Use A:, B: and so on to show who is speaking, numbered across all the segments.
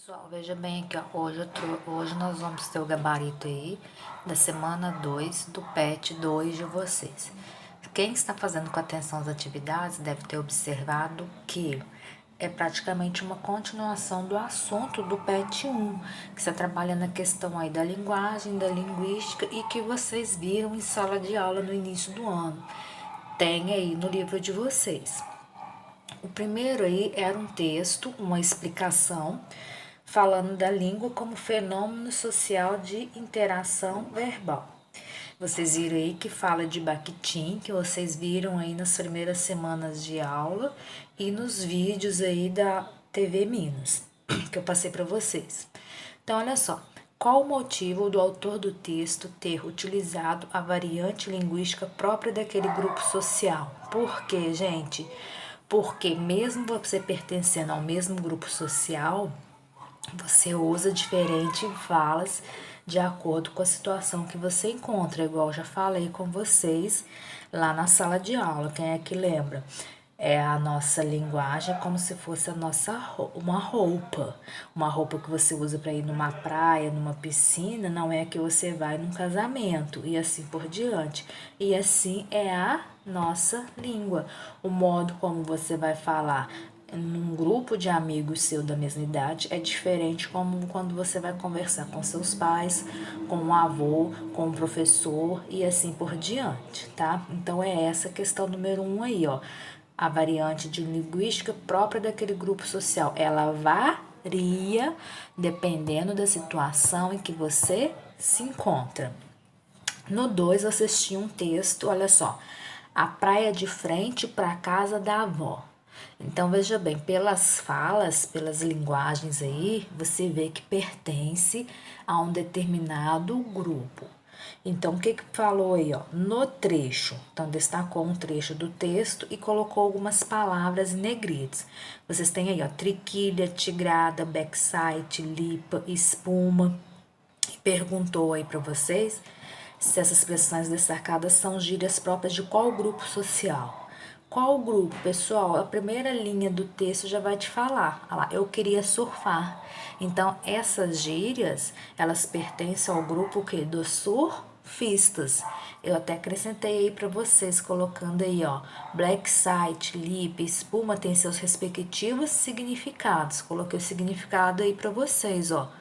A: Pessoal, veja bem aqui, ó. Hoje nós vamos ter o gabarito aí da semana 2 do PET 2 de vocês. Quem está fazendo com atenção as atividades deve ter observado que é praticamente uma continuação do assunto do PET 1, que está trabalhando a questão aí da linguagem, da linguística e que vocês viram em sala de aula no início do ano. Tem aí no livro de vocês. O primeiro aí era um texto, uma explicação, falando da língua como fenômeno social de interação verbal. Vocês viram aí que fala de Bakhtin, que vocês viram aí nas primeiras semanas de aula e nos vídeos aí da TV Minas, que eu passei para vocês. Então, olha só. Qual o motivo do autor do texto ter utilizado a variante linguística própria daquele grupo social? Por quê, gente? Porque mesmo você pertencendo ao mesmo grupo social, você usa diferentes falas de acordo com a situação que você encontra, igual eu já falei com vocês lá na sala de aula. Quem é que lembra? É a nossa linguagem como se fosse uma roupa que você usa para ir numa praia, numa piscina, não é que você vai num casamento e assim por diante. E assim é a nossa língua, o modo como você vai falar num grupo de amigos seu da mesma idade é diferente como quando você vai conversar com seus pais, com um avô, com um professor e assim por diante, tá? Então é essa a questão número 1 aí, ó. A variante de linguística própria daquele grupo social, ela varia dependendo da situação em que você se encontra. No 2, eu assisti um texto, olha só, a praia de frente para a casa da avó. Então, veja bem, pelas falas, pelas linguagens aí, você vê que pertence a um determinado grupo. Então, o que falou aí, ó? No trecho. Então, destacou um trecho do texto e colocou algumas palavras em negritos. Vocês têm aí, ó, triquilha, tigrada, backside, lipa, espuma. E perguntou aí para vocês se essas expressões destacadas são gírias próprias de qual grupo social. Qual grupo, pessoal? A primeira linha do texto já vai te falar. Olha lá, eu queria surfar. Então, essas gírias, elas pertencem ao grupo que dos surfistas. Eu até acrescentei aí para vocês, colocando aí, ó, black site, lip, espuma tem seus respectivos significados. Coloquei o significado aí para vocês, ó.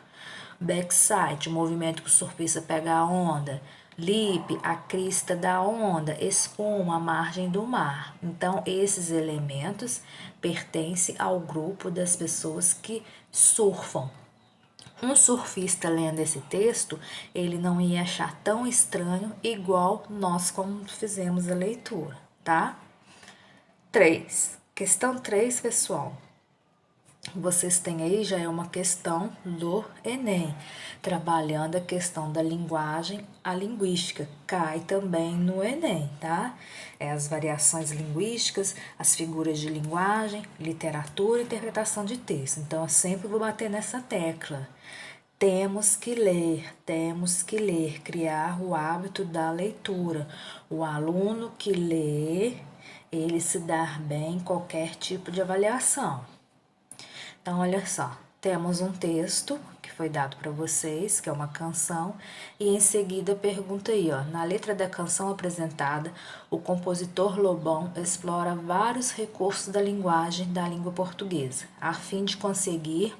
A: Backside, o movimento que o surfista pega a onda. Lip, a crista da onda. Espuma, a margem do mar. Então, esses elementos pertencem ao grupo das pessoas que surfam. Um surfista lendo esse texto, ele não ia achar tão estranho igual nós como fizemos a leitura, tá? 3. Questão 3, pessoal. Vocês têm aí, já é uma questão do Enem, trabalhando a questão da linguagem, a linguística, cai também no Enem, tá? É as variações linguísticas, as figuras de linguagem, literatura e interpretação de texto. Então, eu sempre vou bater nessa tecla. Temos que ler, criar o hábito da leitura. O aluno que lê, ele se dá bem em qualquer tipo de avaliação. Então, olha só, temos um texto que foi dado para vocês, que é uma canção, e em seguida pergunta aí, ó, na letra da canção apresentada, o compositor Lobão explora vários recursos da linguagem da língua portuguesa, a fim de conseguir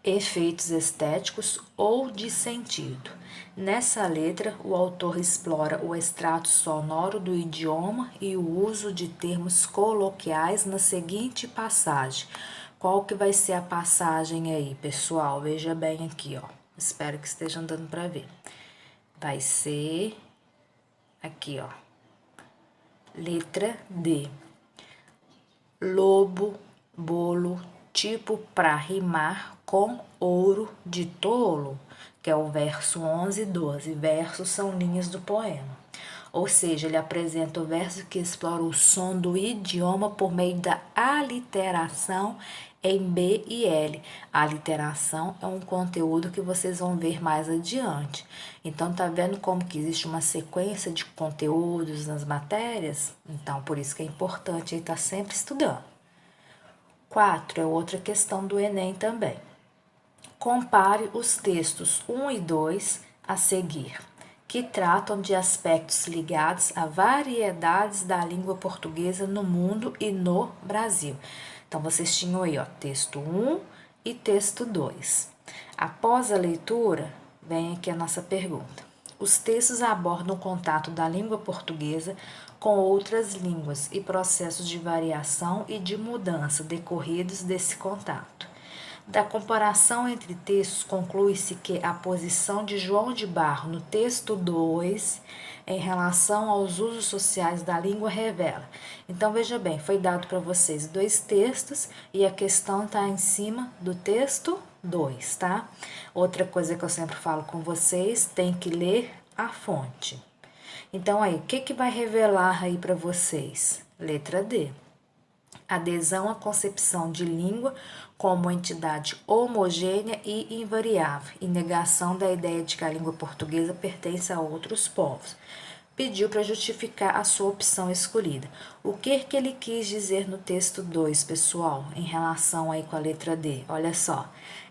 A: efeitos estéticos ou de sentido. Nessa letra, o autor explora o extrato sonoro do idioma e o uso de termos coloquiais na seguinte passagem. Qual que vai ser a passagem aí, pessoal? Veja bem aqui, ó. Espero que estejam dando para ver. Vai ser aqui, ó. Letra D. Lobo, bolo, tipo para rimar com ouro de tolo, que é o verso 11 e 12. Versos são linhas do poema. Ou seja, ele apresenta o verso que explora o som do idioma por meio da aliteração em B e L. A aliteração é um conteúdo que vocês vão ver mais adiante. Então, tá vendo como que existe uma sequência de conteúdos nas matérias? Então, por isso que é importante estar sempre estudando. 4 é outra questão do Enem também. Compare os textos 1 e 2 a seguir, que tratam de aspectos ligados a variedades da língua portuguesa no mundo e no Brasil. Então, vocês tinham aí, ó, texto 1 e texto 2. Após a leitura, vem aqui a nossa pergunta. Os textos abordam o contato da língua portuguesa com outras línguas e processos de variação e de mudança decorridos desse contato. Da comparação entre textos, conclui-se que a posição de João de Barro no texto 2 em relação aos usos sociais da língua revela. Então, veja bem, foi dado para vocês 2 textos e a questão está em cima do texto 2, tá? Outra coisa que eu sempre falo com vocês, tem que ler a fonte. Então, aí, o que vai revelar aí para vocês? Letra D. Adesão à concepção de língua como entidade homogênea e invariável, e negação da ideia de que a língua portuguesa pertence a outros povos. Pediu para justificar a sua opção escolhida. O que ele quis dizer no texto 2, pessoal, em relação aí com a letra D? Olha só,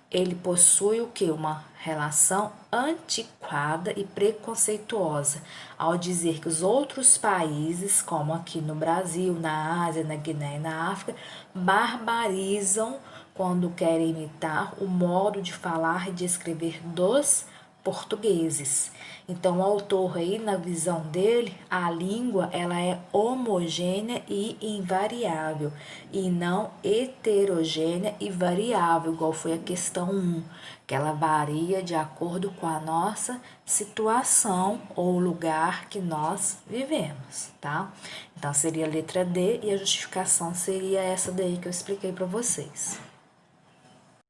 A: ele possui o que? Uma relação antiquada e preconceituosa, ao dizer que os outros países, como aqui no Brasil, na Ásia, na Guiné e na África, barbarizam quando querem imitar o modo de falar e de escrever dos portugueses. Então, o autor aí, na visão dele, a língua ela é homogênea e invariável, e não heterogênea e variável, igual foi a questão 1, que ela varia de acordo com a nossa situação ou lugar que nós vivemos, tá? Então, seria a letra D e a justificação seria essa daí que eu expliquei para vocês.